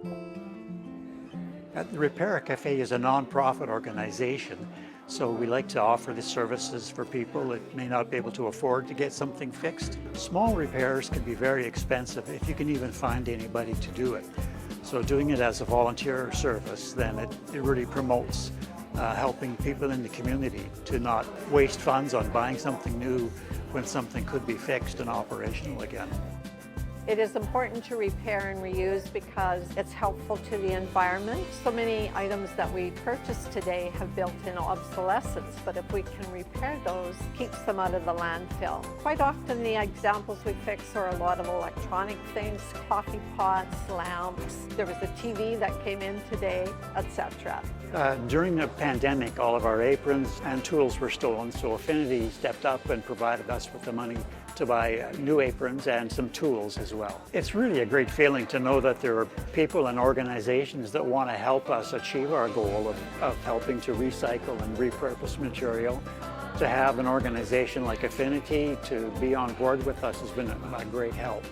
The Repair Cafe is a non-profit organization, so we like to offer the services for people that may not be able to afford to get something fixed. Small repairs can be very expensive if you can even find anybody to do it. So doing it as a volunteer service, then it really promotes helping people in the community to not waste funds on buying something new when something could be fixed and operational again. It is important to repair and reuse because it's helpful to the environment. So many items that we purchase today have built-in obsolescence, but if we can repair those, it keeps them out of the landfill. Quite often the examples we fix are a lot of electronic things, coffee pots, lamps. There was a TV that came in today, etc. During the pandemic, all of our aprons and tools were stolen, so Affinity stepped up and provided us with the money to buy new aprons and some tools as well. It's really a great feeling to know that there are people and organizations that want to help us achieve our goal of helping to recycle and repurpose material. To have an organization like Affinity to be on board with us has been a great help.